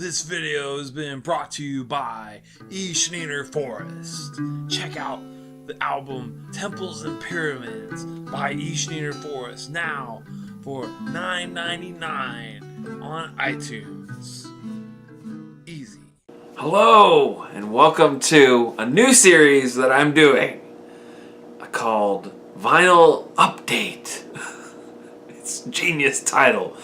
This video has been brought to you by E. Schneider Forest. Check out the album Temples and Pyramids by E. Schneider Forest now for $9.99 on iTunes. Easy. Hello, and welcome to a new series that I'm doing called Vinyl Update. It's ingenious title.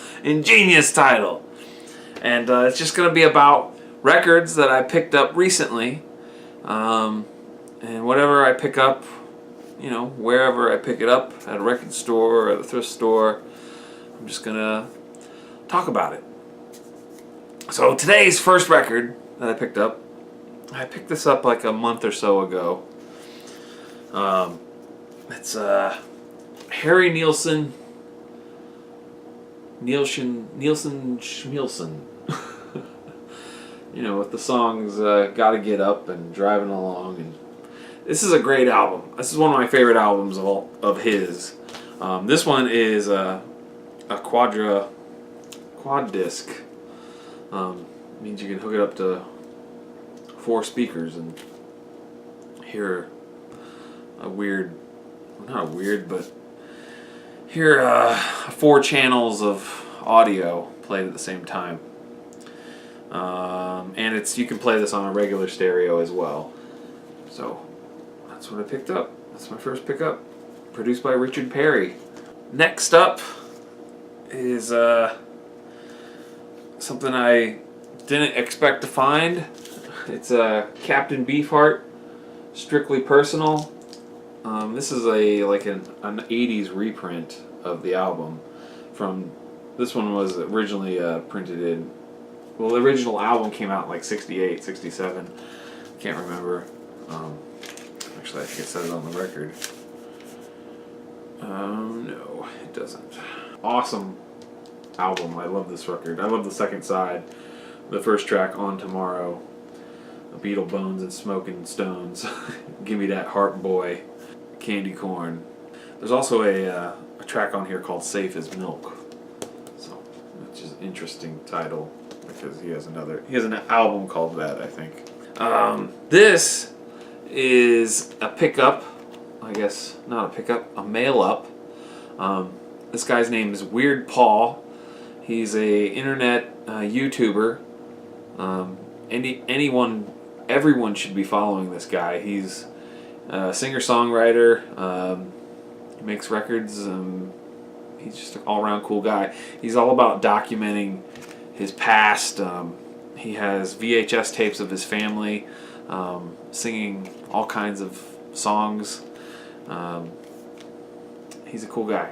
And it's just going to be about records that I picked up recently. And whatever I pick up, wherever I pick it up, at a record store or at a thrift store, I'm just going to talk about it. So today's first record that I picked this up like a month or so ago. It's Harry Nilsson Schmielsen. With the songs Gotta Get Up and Driving Along. And this is a great album. This is one of my favorite albums of his. This one is a quad disc. Means you can hook it up to 4 speakers and hear hear 4 channels of audio played at the same time. And you can play this on a regular stereo as well. So that's what I picked up. That's my first pickup. Produced by Richard Perry. Next up is something I didn't expect to find. It's Captain Beefheart, Strictly Personal. This is an 80s reprint of the album. This one was originally printed in. Well, the original album came out in like 68, 67. Can't remember. Actually, I think it says it on the record. No, it doesn't. Awesome album. I love this record. I love the second side. The first track, On Tomorrow. Beetle Bones and Smoking Stones. Give Me That Heart Boy. Candy Corn. There's also a track on here called Safe as Milk. So, which is an interesting title. Because he has an album called that, I think. This is a pickup, I guess not a pickup, a mail up. This guy's name is Weird Paul. He's a internet YouTuber. Everyone should be following this guy. He's a singer-songwriter. Makes records. He's just an all-around cool guy. He's all about documenting his past. He has VHS tapes of his family singing all kinds of songs. He's a cool guy.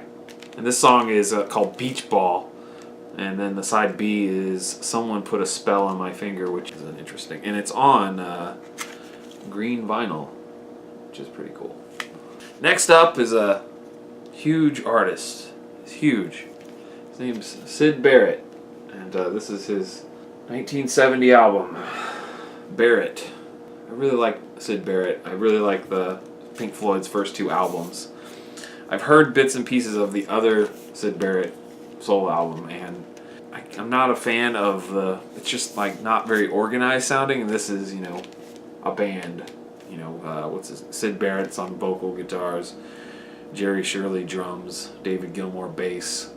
And this song is called Beach Ball. And then the side B is Someone Put a Spell on My Finger, which is interesting. And it's on green vinyl, which is pretty cool. Next up is a huge artist. He's huge. His name's Syd Barrett. And this is his 1970 album, Barrett. I really like Syd Barrett. I really like the Pink Floyd's first 2 albums. I've heard bits and pieces of the other Syd Barrett solo album, and I'm not a fan of it's just like not very organized sounding, and this is, a band. Syd Barrett's on vocal guitars, Jerry Shirley drums, David Gilmour bass,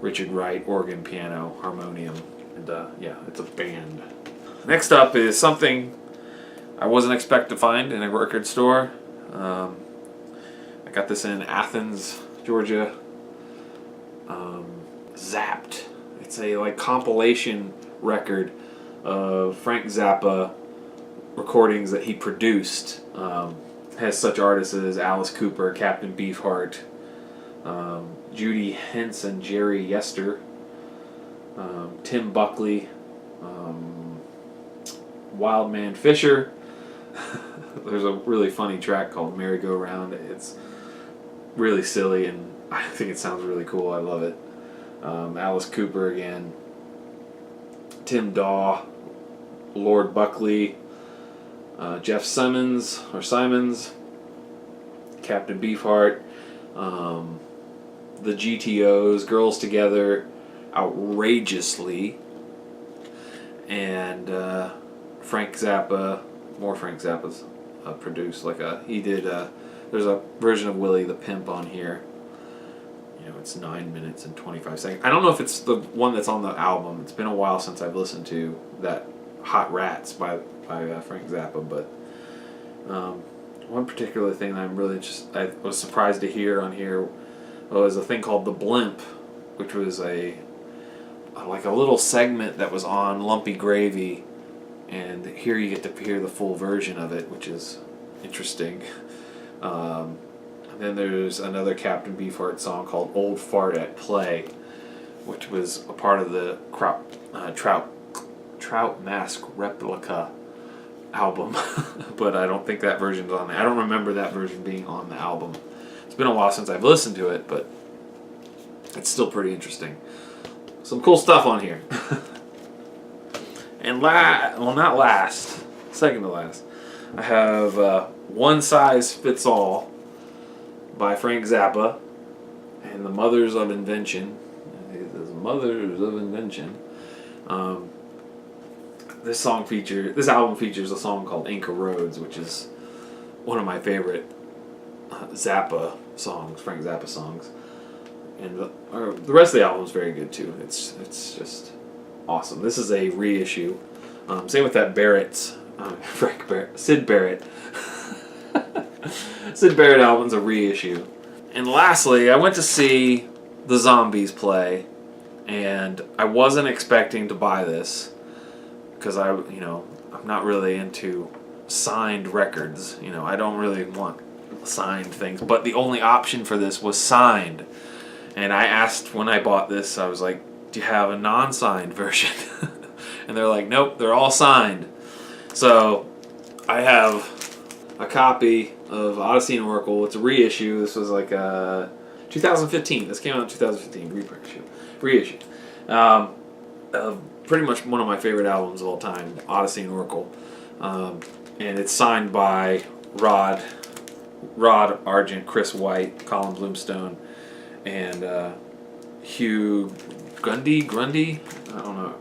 Richard Wright organ, piano, harmonium, and it's a band. Next up is something I wasn't expecting to find in a record store. I got this in Athens, Georgia. Zapped. It's a compilation record of Frank Zappa recordings that he produced. Has such artists as Alice Cooper, Captain Beefheart, Judy Henson, Jerry Yester, Tim Buckley, Wildman Fisher. There's a really funny track called Merry Go Round. It's really silly and I think it sounds really cool. I love it. Alice Cooper again, Tim Daw, Lord Buckley, Jeff Simons, Captain Beefheart, the GTOs, Girls Together, Outrageously, and Frank Zappa, more Frank Zappa's produced. He did. There's a version of Willie the Pimp on here. It's 9 minutes and 25 seconds. I don't know if it's the one that's on the album. It's been a while since I've listened to that Hot Rats by Frank Zappa, but one particular thing that I was surprised to hear on here was a thing called The Blimp, which was a little segment that was on Lumpy Gravy, and here you get to hear the full version of it, which is interesting. And then there's another Captain Beefheart song called Old Fart at Play, which was a part of the Trout Mask Replica album, but I don't think that version's on there. I don't remember that version being on the album. It's been a while since I've listened to it, but it's still pretty interesting. Some cool stuff on here. And not last, second to last, I have One Size Fits All by Frank Zappa and the Mothers of Invention. Mothers of Invention. This album features a song called Inca Roads, which is one of my favorite Zappa songs, Frank Zappa songs. And the rest of the album is very good too. It's just awesome. This is a reissue. Same with that Sid Barrett. Sid Barrett album's a reissue. And lastly, I went to see the Zombies play, and I wasn't expecting to buy this because I'm not really into signed records. I don't really want signed things, but the only option for this was signed. And I asked when I bought this, I was like, do you have a non-signed version? And they're like, nope, they're all signed. So I have a copy of Odyssey and Oracle. It's a reissue. This was 2015. This came out in 2015. Reissue. Pretty much one of my favorite albums of all time, Odyssey and Oracle. And it's signed by Rod Argent, Chris White, Colin Bloomstone, and Hugh Grundy? I don't know.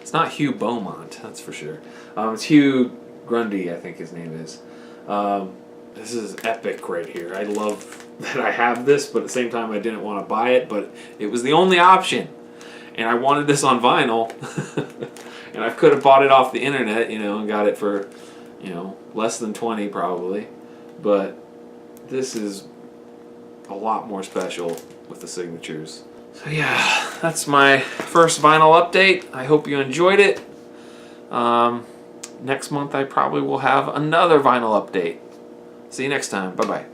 It's not Hugh Beaumont, that's for sure. It's Hugh Grundy, I think his name is. This is epic right here. I love that I have this, but at the same time I didn't want to buy it, but it was the only option. And I wanted this on vinyl. And I could have bought it off the internet, and got it for, less than 20 probably. But this is a lot more special with the signatures. So yeah, that's my first vinyl update. I hope you enjoyed it. Next month I probably will have another vinyl update. See you next time. Bye-bye.